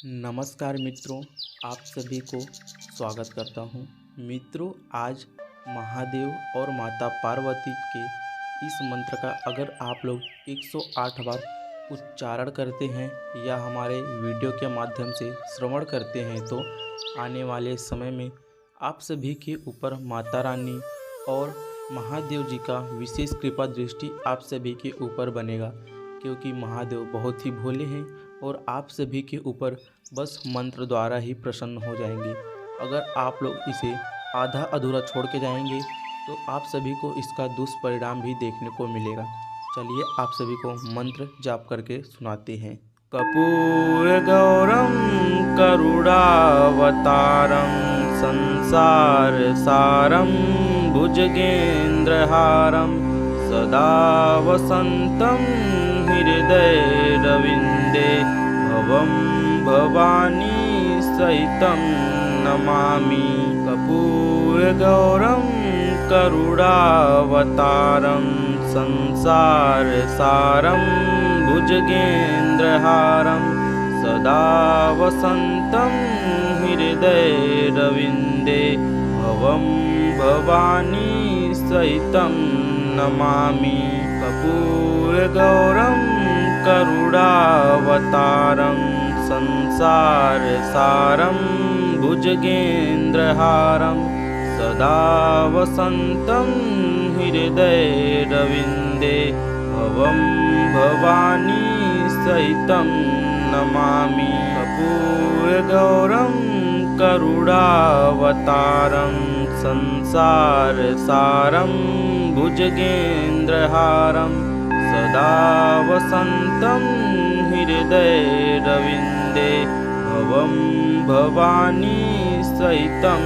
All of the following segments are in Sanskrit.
नमस्कार मित्रों, आप सभी को स्वागत करता हूं। मित्रों, आज महादेव और माता पार्वती के इस मंत्र का अगर आप लोग 108 बार उच्चारण करते हैं या हमारे वीडियो के माध्यम से श्रवण करते हैं तो आने वाले समय में आप सभी के ऊपर माता रानी और महादेव जी का विशेष कृपा दृष्टि आप सभी के ऊपर बनेगा, क्योंकि महादेव बहुत ही भोले हैं और आप सभी के ऊपर बस मंत्र द्वारा ही प्रसन्न हो जाएंगे। अगर आप लोग इसे आधा अधूरा छोड़ के जाएंगे तो आप सभी को इसका दुष्परिणाम भी देखने को मिलेगा। चलिए आप सभी को मंत्र जाप करके सुनाते हैं। कर्पूर गौरम करुणावतारम संसार सारम भुजगेन्द्रहारम सदा वसन्तं हृदयरविन्दे भवं भवानी सहितं नमामि। कर्पूरगौरं करुणावतारं संसारसारं भुजगेन्द्रहारं सदा वसन्तं हृदयरविन्दे भवं भवानी सहितं नमामि। कर्पूरगौरं करुणावतारं संसारसारं भुजगेन्द्रहारं सदा वसन्तं हृदयरविन्दे भवं भवानी सहितं नमामि। कर्पूरगौरं करुणावतारं संसारसारं भुजगेन्द्रहारं सदा वसन्तं हृदयरविन्दे भवं भवानी सहितं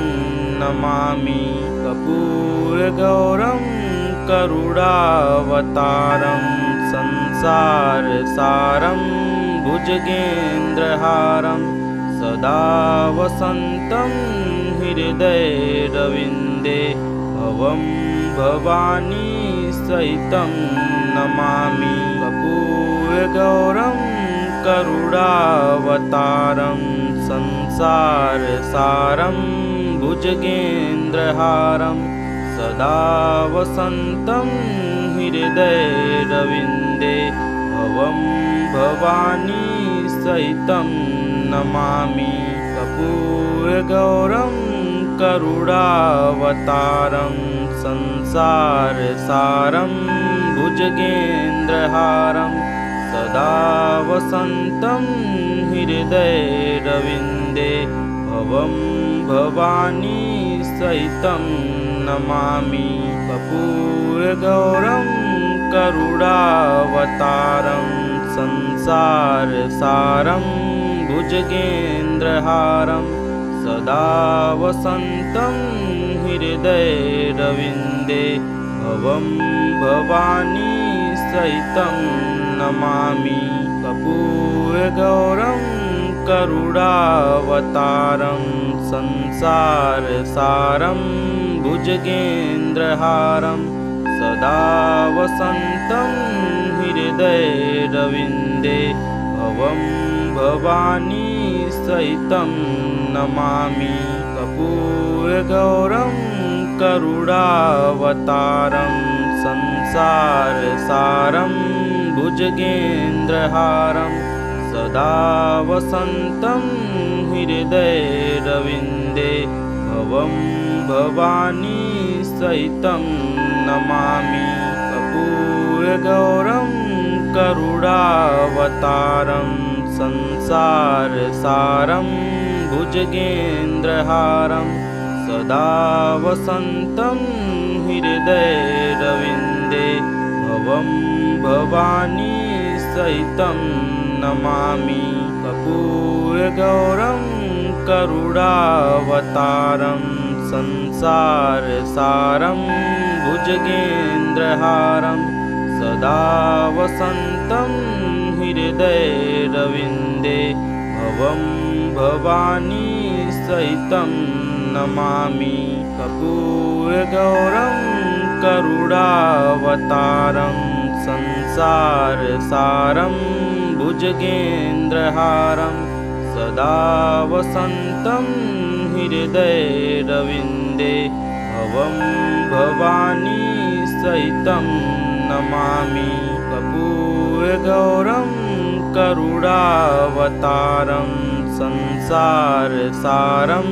नमामि। कर्पूरगौरं करुणावतारं संसारसारं भुजगेन्द्रहारं सदा वसन्तं हृदयरविन्दे भवं भवानी सहितं नमामि। कर्पूरगौरं करुणावतारं संसारसारं भुजगेन्द्रहारं सदा वसन्तं हृदयरविन्दे भवं भवानी सहितं नमामि। कर्पूरगौरं करुणावतारं संसारसारं भुजगेन्द्रहारं सदा वसन्तं हृदयरविन्दे भवं भवानी सहितं नमामि। कर्पूरगौरं करुणावतारं संसारसारं भुजगेन्द्रहारं सदा वसन्तं हृदयरविन्दे भवं भवानी सहितं नमामि। कर्पूरगौरं करुणावतारं संसारसारं भुजगेन्द्रहारं सदा वसन्तं हृदयरविन्दे भवं भवानी सहितं नमामि। कर्पूरगौरं करुणावतारं संसारसारं भुजगेन्द्रहारं सदा वसन्तं हृदयरविन्दे भवं भवानी सहितं नमामि। कर्पूरगौरं करुणावतारं संसारसारं भुजगेन्द्रहारं सदा वसन्तं हृदयरविन्दे भवं भवानी सहितं नमामि। कर्पूरगौरं करुणावतारं संसारसारं भुजगेन्द्रहारं सदा वसन्तं हृदयरविन्दे भवं भवानी सहितं नमामि। कर्पूरगौरं करुणावतारं संसारसारं भुजगेन्द्रहारं सदा वसन्तं हृदयरविन्दे भवं भवानी सहितं नमामि। कर्पूरगौरं करुणावतारं संसारसारं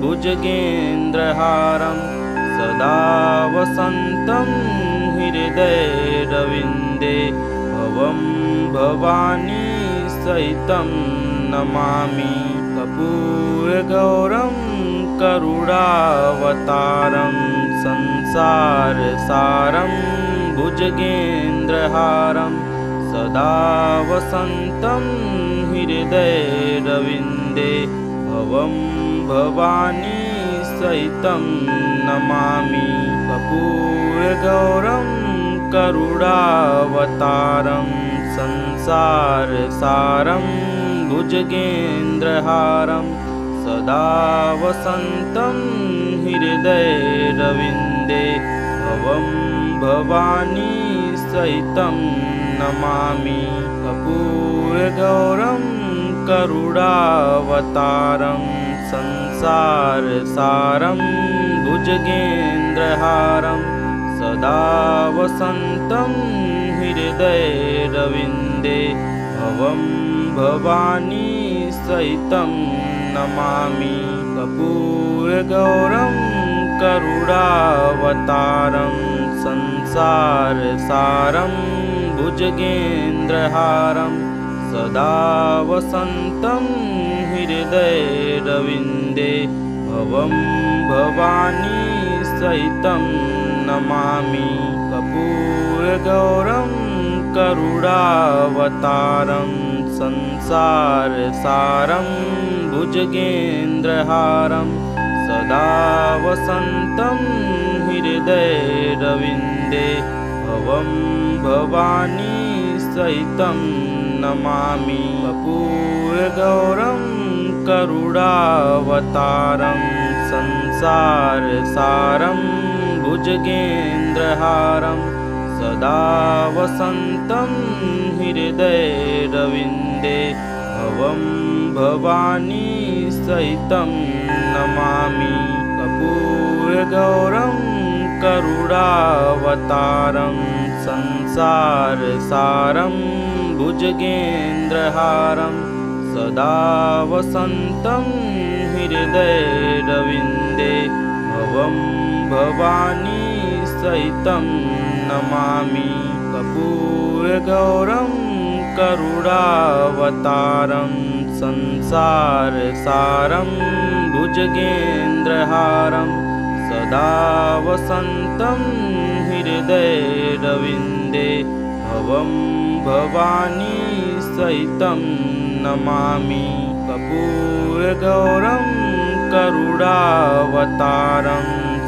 भुजगेन्द्रहारं सदा वसन्तं हृदयरविन्दे भवं भवानी सहितं नमामि। कर्पूरगौरं करुणावतारं संसारसारं भुजगेन्द्रहारं सदा वसन्तं हृदयरविन्दे भवं भवानी सहितं नमामि। कर्पूरगौरं करुणावतारं संसारसारं भुजगेन्द्रहारं सदा वसन्तं हृदयरविन्दे भवं भवानी सहितं नमामि। कर्पूरगौरं करुणावतारं संसारसारं भुजगेन्द्रहारं सदा वसन्तं हृदयरविन्दे भवं भवानी सहितं नमामि। कर्पूरगौरं करुणावतारं संसारसारं भुजगेन्द्रहारं सदा वसन्तं हृदयरविन्दे भवं भवानी सहितं नमामि। कर्पूरगौरं करुणावतारं संसारसारं भुजगेन्द्रहारं सदा वसन्तं हृदयरविन्दे भवं भवानी सहितं नमामि। कर्पूरगौरं करुणावतारं संसारसारं भुजगेन्द्रहारं सदा वसन्तं हृदयरविन्दे भवं भवानी सहितं नमामि। कर्पूरगौरं करुणावतारं संसारसारं भुजगेन्द्रहारं सदा वसन्तं हृदयरविन्दे भवं भवानी सहितं नमामि। कर्पूरगौरं करुणावतारं संसारसारं भुजगेन्द्रहारं सदा वसन्तं हृदयरविन्दे भवं भवानी सहितं नमामि। कर्पूरगौरं करुणावतारं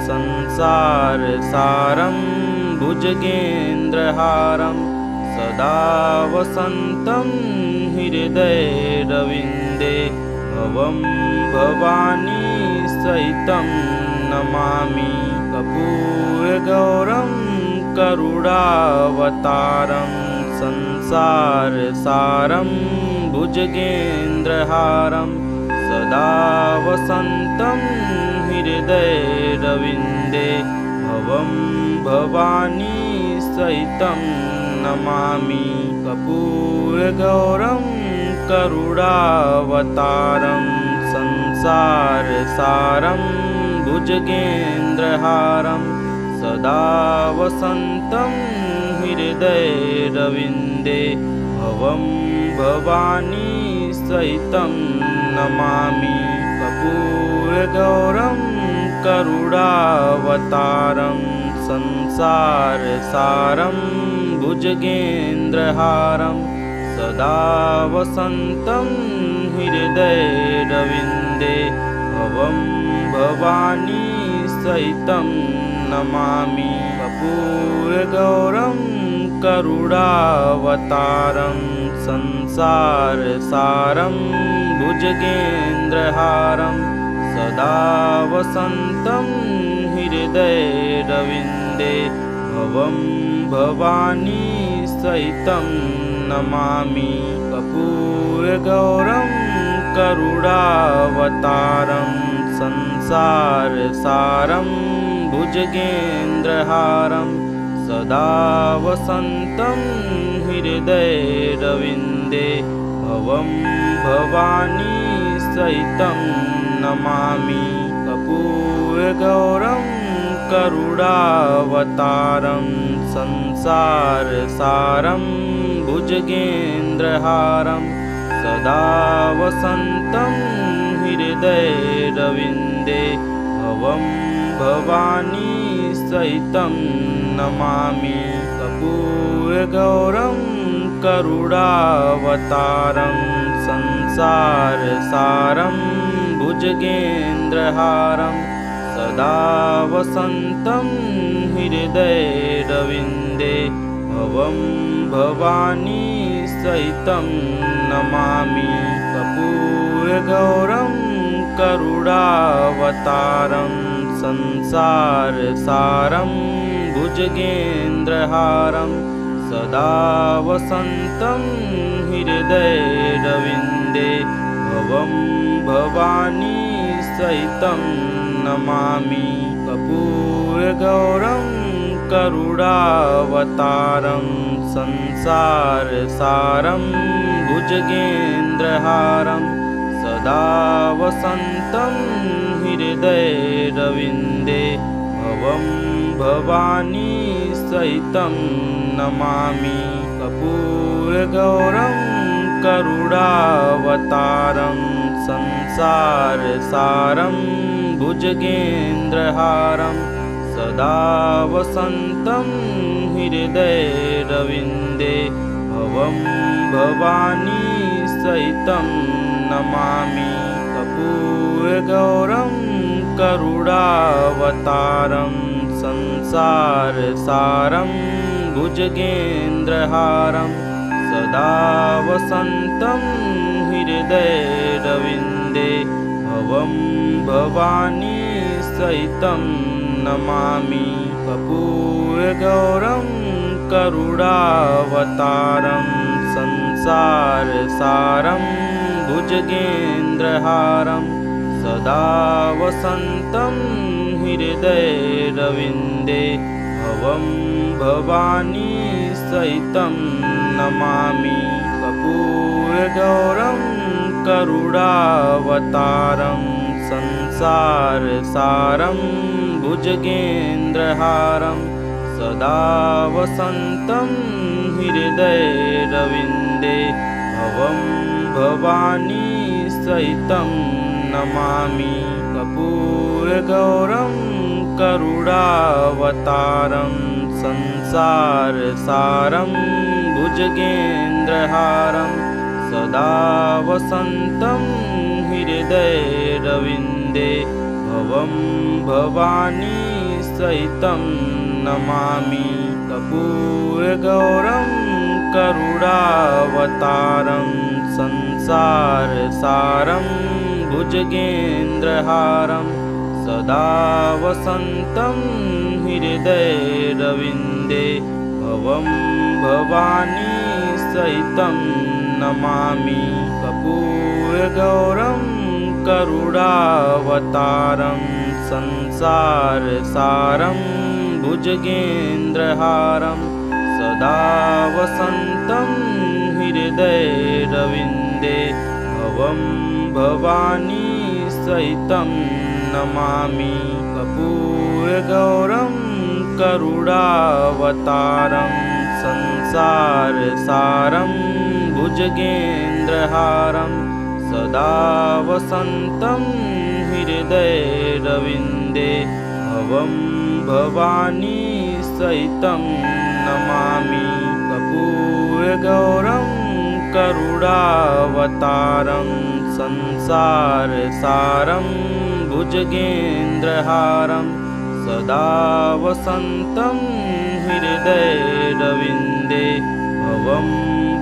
संसारसारं भुजगेन्द्रहारं सदा वसन्तं हृदयरविन्दे भवं भवानी सहितं नमामि। कर्पूरगौरं करुणावतारं संसारसारं भुजगेन्द्रहारं सदा वसन्तं हृदयरविन्दे भवं भवानी सहितं नमामि। कर्पूरगौरं करुणावतारं संसारसारं भुजगेन्द्रहारं सदा वसन्तं हृदयरविन्दे भवं भवानी सहितं नमामि। कर्पूरगौरं करुणावतारं संसारसारं भुजगेन्द्रहारं सदा वसन्तं हृदयरविन्दे भवं भवानी सहितं नमामि। कर्पूरगौरं करुणावतारं संसारसारं भुजगेन्द्रहारं सदा वसन्तं हृदयरविन्दे भवं भवानी सहितं नमामि। कर्पूरगौरं करुणावतारं संसारसारं भुजगेन्द्रहारं सदा वसन्तं हृदयरविन्दे भवं भवानी सहितं नमामि। कर्पूरगौरं करुणावतारं संसारसारं भुजगेन्द्रहारं सदा वसन्तं हृदयरविन्दे भवं भवानी सहितं नमामि। कर्पूरगौरं करुणावतारं संसारसारं भुजगेन्द्रहारं सदा वसन्तं हृदयरविन्दे भवं भवानी सहितं नमामि। कर्पूरगौरं करुणावतारं संसारसारं भुजगेन्द्रहारं सदा वसन्तं हृदयरविन्दे भवं भवानी सहितं नमामि। कर्पूरगौरं करुणावतारं संसारसारं भुजगेन्द्रहारं सदा वसन्तं हृदयरविन्दे भवं भवानी सहितं नमामि। कर्पूरगौरं करुणावतारं संसारसारं भुजगेन्द्रहारं सदा वसन्तं हृदयरविन्दे भवं भवानी सहितं नमामि। कर्पूरगौरं करुणावतारं संसारसारं भुजगेन्द्रहारं सदा वसन्तं हृदयरविन्दे भवं भवानी सहितं नमामि। कर्पूरगौरं करुणावतारं संसारसारं भुजगेन्द्रहारं सदा वसन्तं हृदयरविन्दे भवं भवानी सहितं नमामि। कर्पूरगौरं करुणावतारं संसारसारं भुजगेन्द्रहारं सदा वसन्तं हृदयरविन्दे भवं भवानी सहितं नमामि। कर्पूरगौरं करुणावतारं संसारसारं भुजगेन्द्रहारं सदा वसन्तं हृदयरविन्दे भवं भवानी सहितं नमामि। कर्पूरगौरं करुणावतारं संसारसारं भुजगेन्द्रहारं सदा वसन्तं हृदयरविन्दे भवं भवानी सहितं नमामि। कर्पूरगौरं करुणावतारं संसारसारं भुजगेन्द्रहारं सदा वसन्तं हृदयरविन्दे भवं भवानी सहितं नमामि। कर्पूरगौरं करुणावतारं संसारसारं भुजगेन्द्रहारं सदा वसन्तं हृदयरविन्दे भवं भवानी सहितं नमामि। कर्पूरगौरं करुणावतारं संसारसारं भुजगेन्द्रहारं सदा वसन्तं हृदयरविन्दे भवं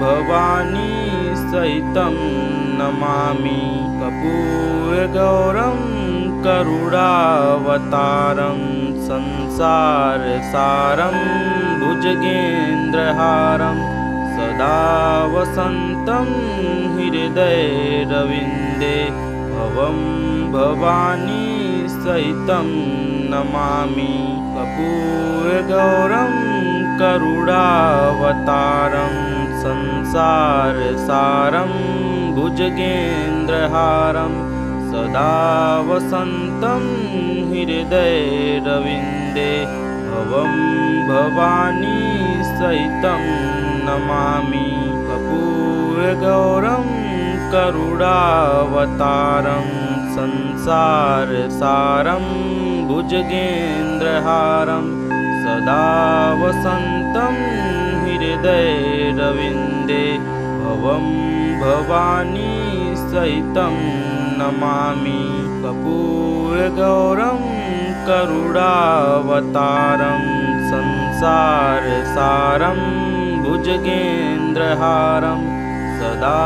भवानी सहितं नमामि। कर्पूरगौरं करुणावतारं संसारसारं भुजगेन्द्रहारं सदा सदा वसन्तं हृदयरविन्दे भवं भवानी सहितं नमामि। कर्पूरगौरं करुणावतारं संसारसारं भुजगेन्द्रहारं सदा वसन्तं हृदयरविन्दे भवं भवानी सहितं नमामि। कर्पूरगौरं करुणावतारं संसारसारं भुजगेन्द्रहारं सदा वसन्तं हृदयरविन्दे भवं भवानी सहितं नमामि। कर्पूरगौरं करुणावतारं संसारसारं भुजगेन्द्रहारं सदा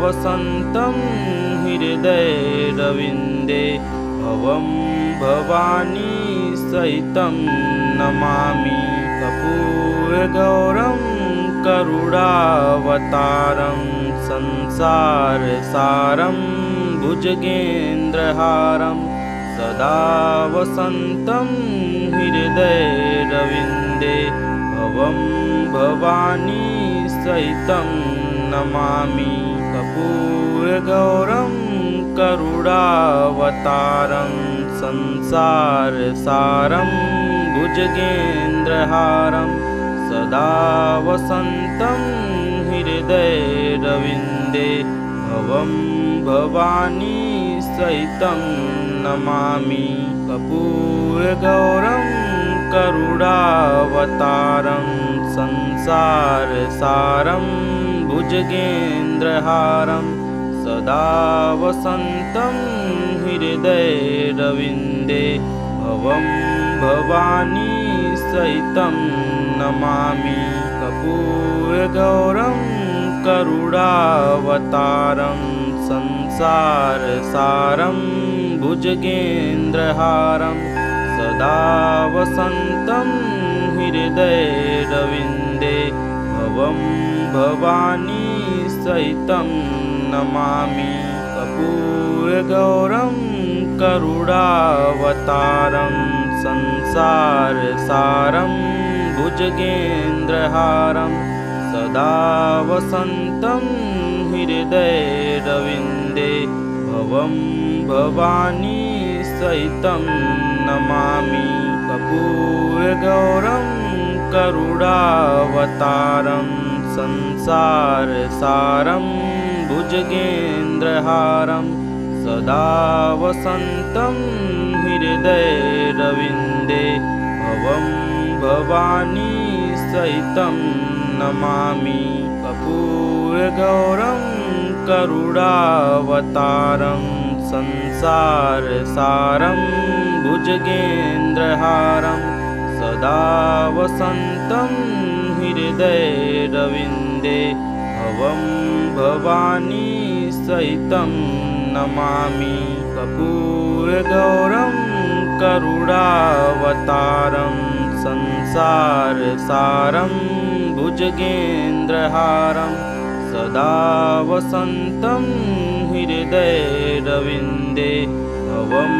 वसन्तं हृदयरविन्दे भवं भवानी सहितं नमामि। कर्पूरगौरं करुणावतारं संसारसारं भुजगेन्द्रहारं सदा वसन्तं हृदयरविन्दे भवं भवानी सहितं नमामि। कर्पूरगौरं करुणावतारं संसारसारं भुजगेन्द्रहारं सदा वसन्तं हृदयरविन्दे भवं भवानी सहितं नमामि। कर्पूरगौरं करुणावतारं संसारसारं भुजगेन्द्रहारं सदा वसन्तं हृदयरविन्दे भवं भवानी सहितं नमामि। कर्पूरगौरं करुणावतारं संसारसारं भुजगेन्द्रहारं सदा वसन्तं हृदयरविन्दे भवं भवानी सहितं नमामि। कर्पूरगौरं करुणावतारं संसारसारं भुजगेन्द्रहारं सदा वसन्तं हृदयरविन्दे भवं भवानी सहितं नमामि। कर्पूरगौरं करुणावतारं संसारसारं भुजगेन्द्रहारं सदा वसन्तं हृदयरविन्दे भवं भवानी सहितं नमामि। कर्पूरगौरं करुणावतारं संसारसारं भुजगेन्द्रहारं सदा वसन्तं हृदयरविन्दे भवं भवानी सहितं नमामि। कर्पूरगौरं करुणावतारं संसारसारं भुजगेन्द्रहारं सदा वसन्तं हृदयरविन्दे भवं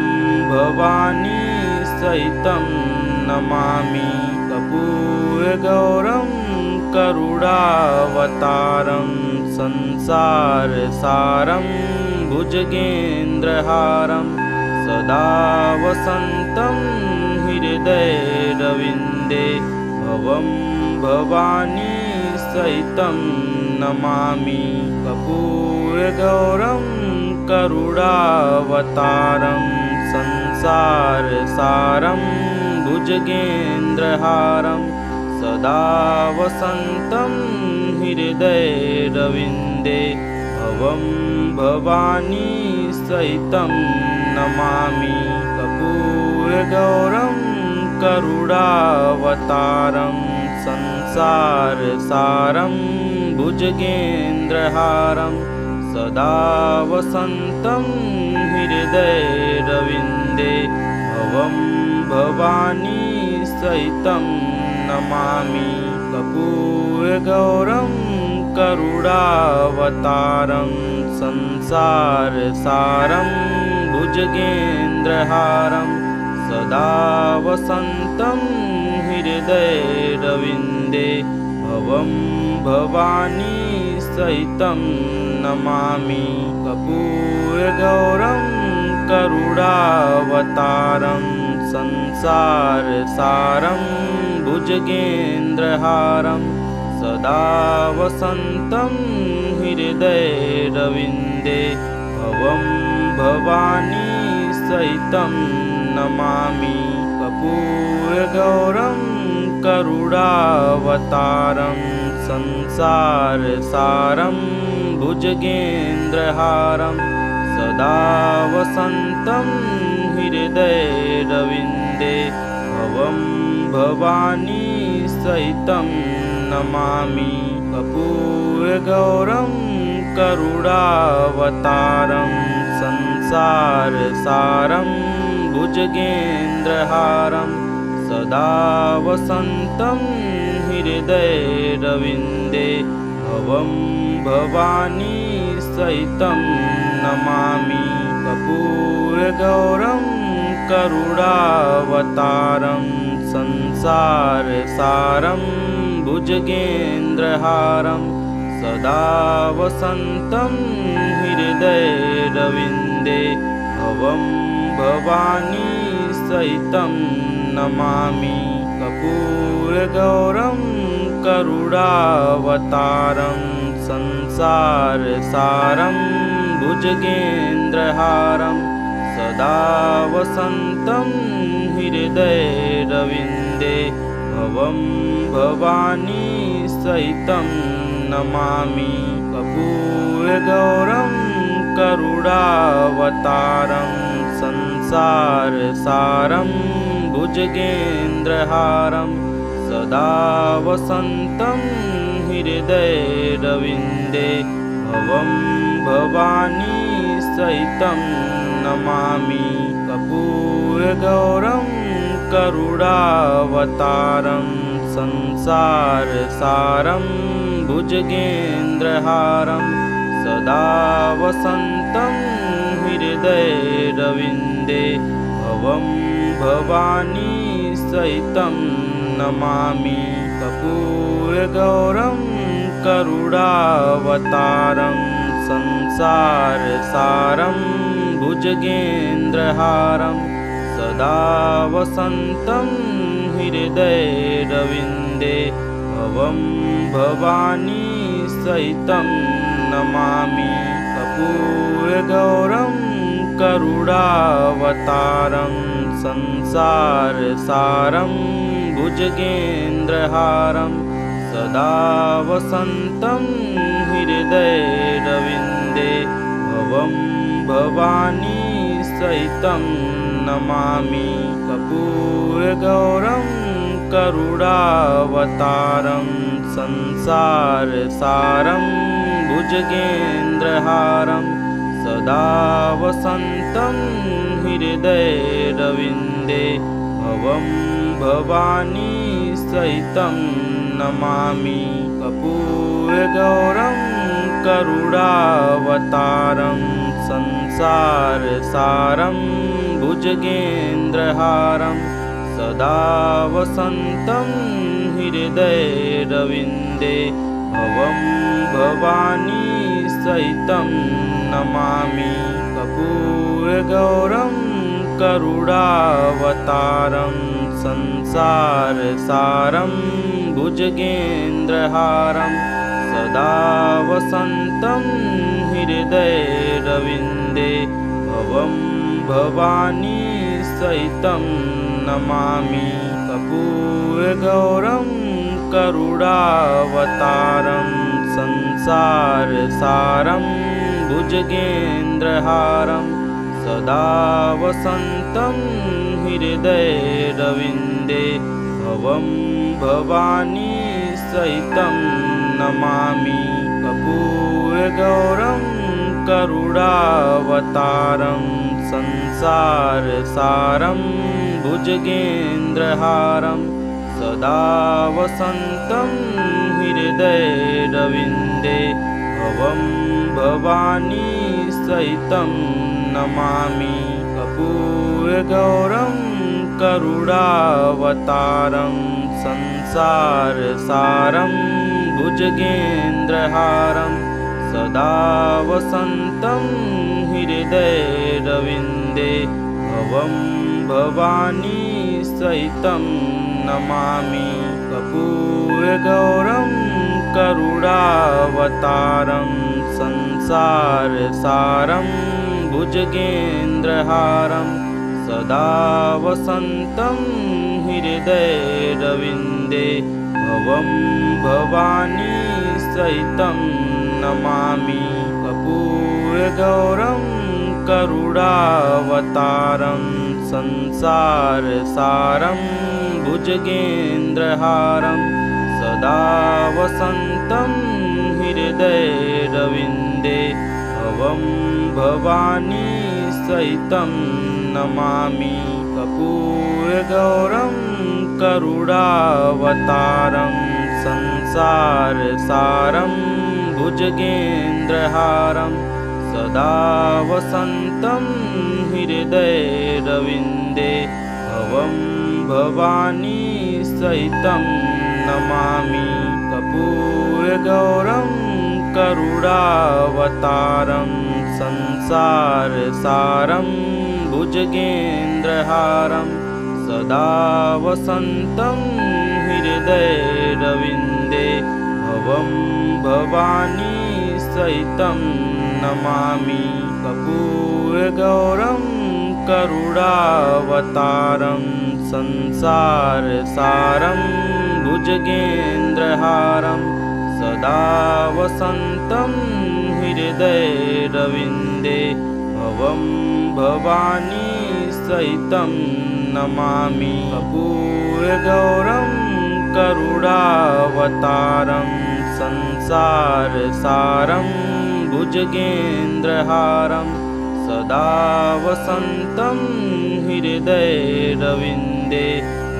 भवानी सहितं नमामि। कर्पूरगौरं करुणावतारं संसारसारं भुजगेन्द्रहारं सदा वसन्तं हृदयरविन्दे भवं भवानी सहितं नमामि। कर्पूरगौरं करुणावतारं संसारसारं भुजगेन्द्रहारं सदा वसन्तं हृदयरविन्दे भवं भवानी सहितं नमामि। कर्पूरगौरं करुणावतारं संसारसारं भुजगेन्द्रहारं सदा वसन्तं हृदयरविन्दे भवं भवानी सहितं नमामि। कर्पूरगौरं करुणावतारं संसारसारं भुजगेन्द्रहारं सदा वसन्तं हृदयरविन्दे भवं भवानी सहितं नमामि। कर्पूरगौरं करुणावतारं संसारसारं भुजगेन्द्रहारं सदा वसन्तं हृदयरविन्दे भवं भवानी सहितं नमामि। कर्पूरगौरं करुणावतारं संसारसारं भुजगेन्द्रहारं सदा वसन्तं हृदयरविन्दे भवं भवानी सहितं नमामि। कर्पूरगौरं करुणावतारं संसारसारं भुजगेन्द्रहारं सदा वसन्तं हृदयरविन्दे भवं भवानी सहितं नमामि। कर्पूरगौरं करुणावतारं संसारसारं भुजगेन्द्रहारं सदा वसन्तं हृदयरविन्दे भवं भवानी सहितं नमामि। कर्पूरगौरं करुणावतारं संसारसारं भुजगेन्द्रहारं सदा वसन्तं हृदयरविन्दे भवं भवानी सहितं नमामि। कर्पूरगौरं करुणावतारं संसारसारं भुजगेन्द्रहारं सदा वसन्तं हृदयरविन्दे भवं भवानी सहितं नमामि। कर्पूरगौरं करुणावतारं संसारसारं भुजगेन्द्रहारं सदा वसन्तं हृदयरविन्दे भवं भवानी सहितं नमामि। कर्पूरगौरं करुणावतारं संसारसारं भुजगेन्द्रहारं सदा वसन्तं हृदयरविन्दे भवं भवानी सहितं नमामि। कर्पूरगौरं करुणावतारं संसारसारं भुजगेन्द्रहारं सदा वसन्तं हृदयरविन्दे भवं भवानी सहितं नमामि। कर्पूरगौरं करुणावतारं संसारसारं भुजगेन्द्रहारं सदा वसन्तं हृदयरविन्दे भवं भवानी सहितं नमामि। कर्पूरगौरं करुणावतारं संसारसारं भुजगेन्द्रहारं सदा वसन्तं हृदयरविन्दे भवं भवानी सहितं नमामि। कर्पूरगौरं करुणावतारं संसारसारं भुजगेन्द्रहारं सदा वसन्तं हृदयरविन्दे भवं भवानी सहितं नमामि। कर्पूरगौरं करुणावतारं संसारसारं भुजगेन्द्रहारं सदा वसन्तं हृदयरविन्दे भवं भवानी सहितं नमामि। कर्पूरगौरं करुणावतारं संसारसारं भुजगेन्द्रहारं सदा वसन्तं हृदयरविन्दे हृदयरविन्दे भवं भवानी सहितं नमामि। कर्पूरगौरं करुणावतारं संसारसारं भुजगेन्द्रहारं सदा वसन्तं हृदयरविन्दे भवं भवानी सहितं नमामि। कर्पूरगौरं करुणावतारं संसारसारं भुजगेन्द्रहारं सदा वसन्तं हृदयरविन्दे भवं भवानी सहितं नमामि। कर्पूरगौरं करुणावतारं संसारसारं भुजगेन्द्रहारं सदा वसन्तं हृदयरविन्दे भवं भवानी सहितं नमामि। कर्पूरगौरं करुणावतारं संसारसारं भुजगेन्द्रहारं सदा वसन्तं हृदयरविन्दे भवं भवानी सहितं नमामि। कर्पूरगौरं करुणावतारं संसारसारं भुजगेन्द्रहारं सदा वसन्तं हृदयरविन्दे भवं भवानी सहितं नमामि। कर्पूरगौरं करुणावतारं संसारसारं भुजगेन्द्रहारं सदा वसन्तं हृदयरविन्दे भवं भवानी सहितं नमामि। कर्पूरगौरं करुणावतारं संसारसारं भुजगेन्द्रहारं सदा वसन्तं हृदयरविन्दे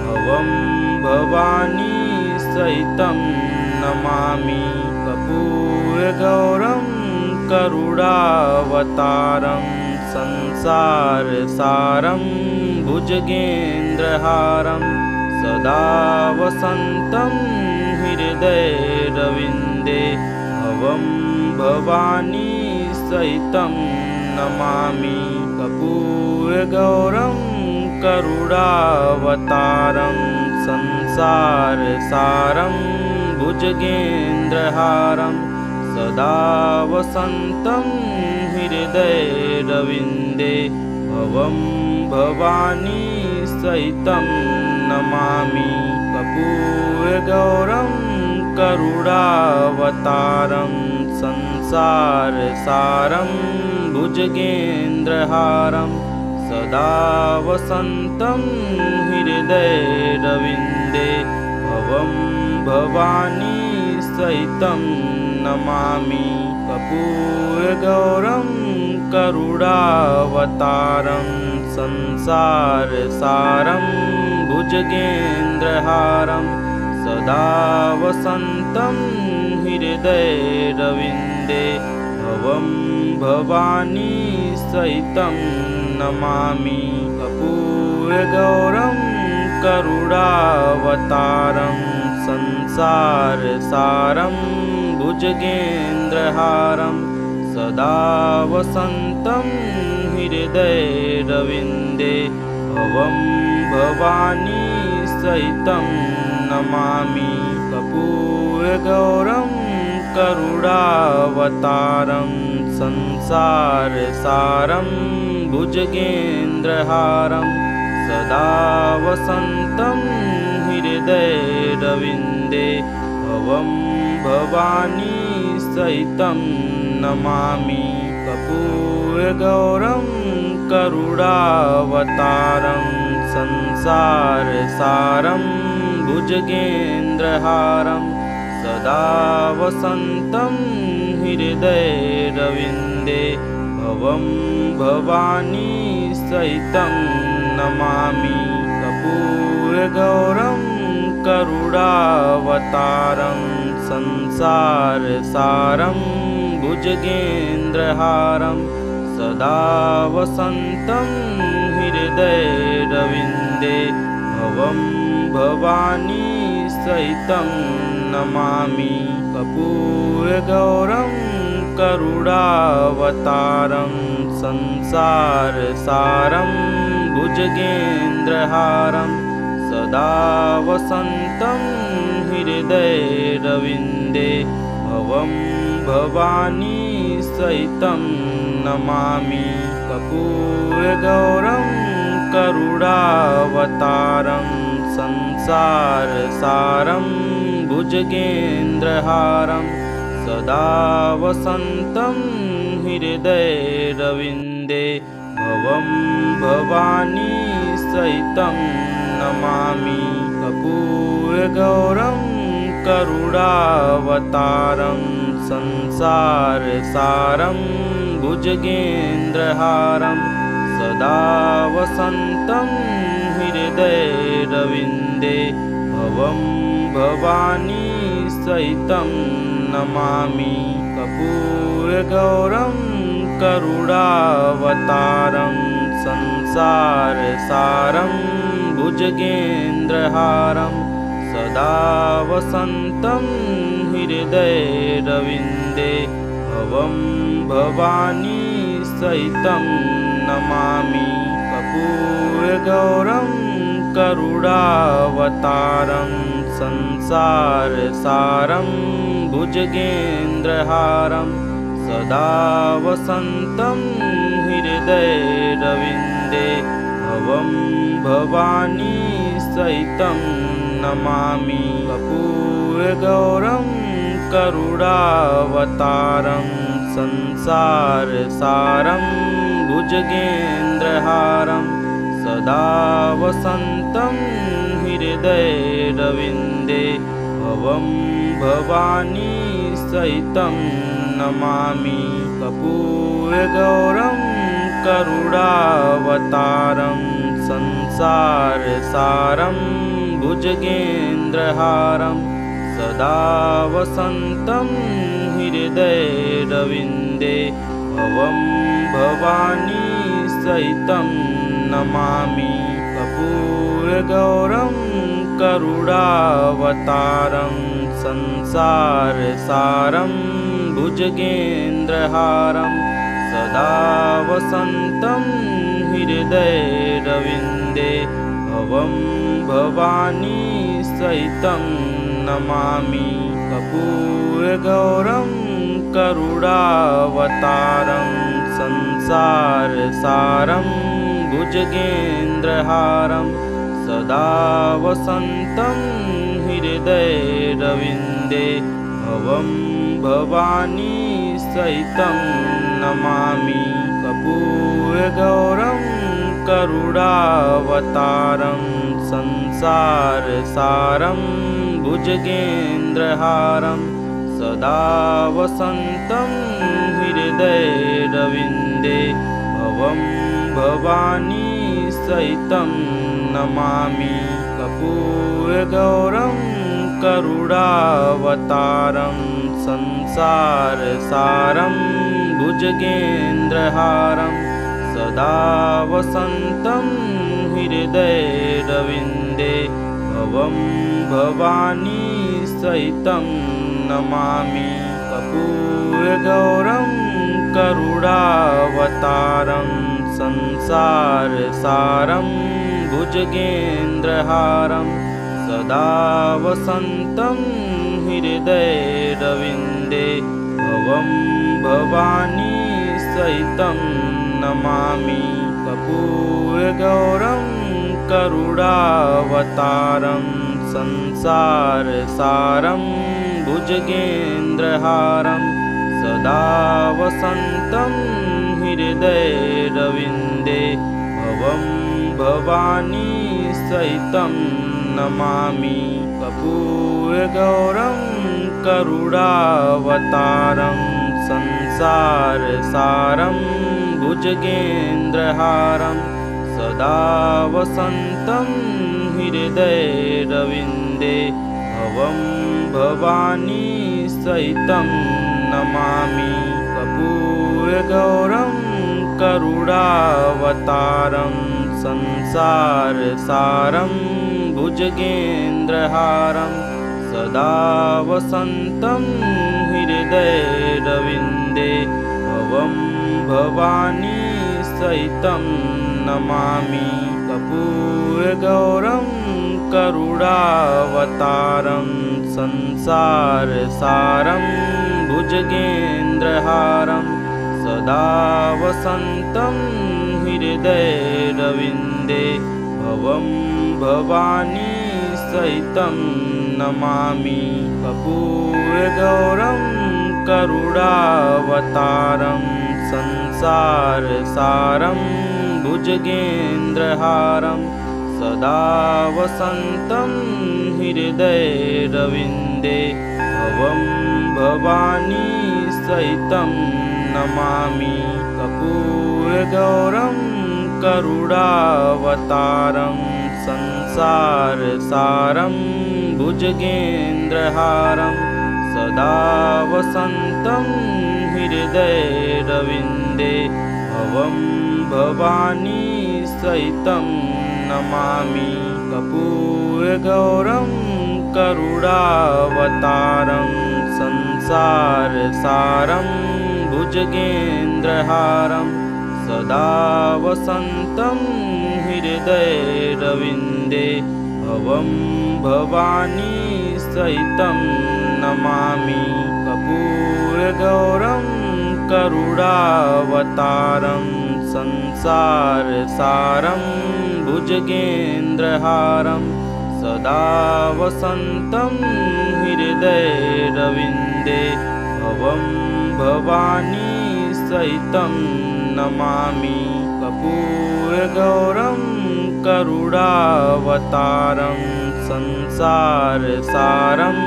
भवं भवानी सहितं नमामि। कर्पूरगौरं करुणावतारं संसारसारं भुजगेन्द्रहारं सदा वसन्तं हृदयरविन्दे भवं भवानी सहितं नमामि। कर्पूरगौरं करुणावतारं संसारसारं भुजगेन्द्रहारं सदा वसन्तं हृदयरविन्दे भवं भवानी सहितं नमामि। कर्पूरगौरं करुणावतारं संसारसारं भुजगेन्द्रहारं सदा वसन्तं हृदयरविन्दे भवं भवानी सहितं नमामि। कर्पूरगौरं करुणावतारं संसारसारं भुजगेन्द्रहारं सदा वसन्तं हृदयरविन्दे भवं भवानी सहितं नमामि। कर्पूरगौरं करुणावतारं संसारसारं भुजगेन्द्रहारं सदा वसन्तं हृदयरविन्दे भवं भवानी सहितं नमामि। कर्पूरगौरं करुणावतारं संसारसारं भुजगेन्द्रहारं सदा वसन्तं हृदयरविन्दे भवं भवानी सहितं नमामि। कर्पूरगौरं करुणावतारं संसारसारं भुजगेन्द्रहारं सदा वसन्तं हृदयरविन्दे भवं भवानी सहितं नमामि। कर्पूरगौरं करुणावतारं संसारसारं भुजगेन्द्रहारं सदा वसन्तं हृदयरविन्दे भवं भवानी सहितं नमामि। कर्पूरगौरं करुणावतारं संसारसारं भुजगेन्द्रहारं सदा वसन्तं हृदयरविन्दे भवं भवानी सहितं नमामि। कर्पूरगौरं करुणावतारं संसारसारं भुजगेन्द्रहारं सदा वसन्तं हृदयरविन्दे भवं भवानी सहितं नमामि। कर्पूरगौरं करुणावतारं संसारसारं भुजगेन्द्रहारं सदा वसन्तं हृदयरविन्दे भवं भवानी सहितं नमामि। कर्पूरगौरं करुणावतारं संसारसारं भुजगेन्द्रहारं सदा वसन्तं हृदयरविन्दे भवं भवानी सहितं नमामि। कर्पूरगौरं करुणावतारं संसारसारं भुजगेन्द्रहारं सदा वसन्तं हृदयरविन्दे भवं भवानी सहितं नमामि। कर्पूरगौरं करुणावतारं संसारसारं भुजगेन्द्रहारं सदा वसन्तं हृदयरविन्दे भवं भवानी सहितं नमामि। कर्पूरगौरं करुणावतारं संसारसारं भुजगेन्द्रहारं सदा वसन्तं हृदयरविन्दे भवं भवानी सहितं नमामि। कर्पूरगौरं करुणावतारं संसारसारं भुजगेन्द्रहारं सदा वसन्तं हृदयरविन्दे भवं भवानी सहितं नमामि। कर्पूरगौरं करुणावतारं संसारसारं भुजगेन्द्रहारं सदा वसन्तं हृदयरविन्दे भवं भवानी सहितं नमामि। कर्पूरगौरं करुणावतारं संसारसारं भुजगेन्द्रहारं सदा वसन्तं हृदयरविन्दे भवं भवानी सहितं नमामि। कर्पूरगौरं करुणावतारं संसारसारं भुजगेन्द्रहारं सदा वसन्तं हृदयरविन्दे भवं भवानी सहितं नमामि। कर्पूरगौरं करुणावतारं संसारसारं भुजगेन्द्रहारं सदा वसन्तं हृदयरविन्दे भवं भवानी सहितं नमामि। कर्पूरगौरं करुणावतारं संसारसारं भुजगेन्द्रहारं सदा वसन्तं हृदयरविन्दे भवं भवानी सहितं नमामि। कर्पूरगौरं करुणावतारं संसारसारं भुजगेन्द्रहारं सदा वसन्तं हृदयरविन्दे भवं भवानी सहितं नमामि। कर्पूरगौरं करुणावतारं संसारसारं भुजगेन्द्रहारं सदा वसन्तं हृदयरविन्दे भवं भवानी सहितं नमामि। कर्पूरगौरं करुणावतारं संसारसारं भुजगेन्द्रहारं सदा वसन्तं हृदयरविन्दे भवं भवानी सहितं नमामि। कर्पूरगौरं करुणावतारं संसारसारं भुजगेन्द्रहारं सदा वसन्तं हृदयरविन्दे भवं भवानी सहितं नमामि। कर्पूरगौरं करुणावतारं संसारसारं भुजगेन्द्रहारं सदा वसन्तं हृदयरविन्दे भवं भवानी सहितं नमामि। कर्पूरगौरं करुणावतारं संसारसारं भुजगेन्द्रहारं सदा वसन्तं हृदयरविन्दे भवं भवानी सहितं नमामि। कर्पूरगौरं करुणावतारं संसारसारं भुजगेन्द्रहारं सदा वसन्तं हृदयरविन्दे भवं भवानी सहितं नमामि। कर्पूरगौरं करुणावतारं संसारसारं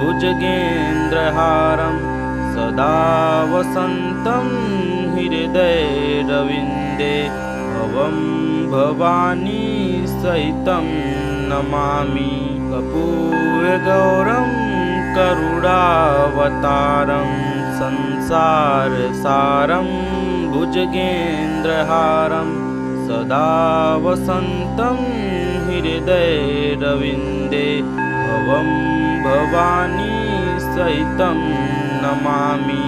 भुजगेन्द्रहारं सदा वसन्तं हृदयरविन्दे भवं भवानी सहितं नमामि। कर्पूरगौरं करुणावतारं संसारसारं भुजगेन्द्रहारं सदा वसन्तं हृदयरविन्दे भवं भवानी सहितं नमामि।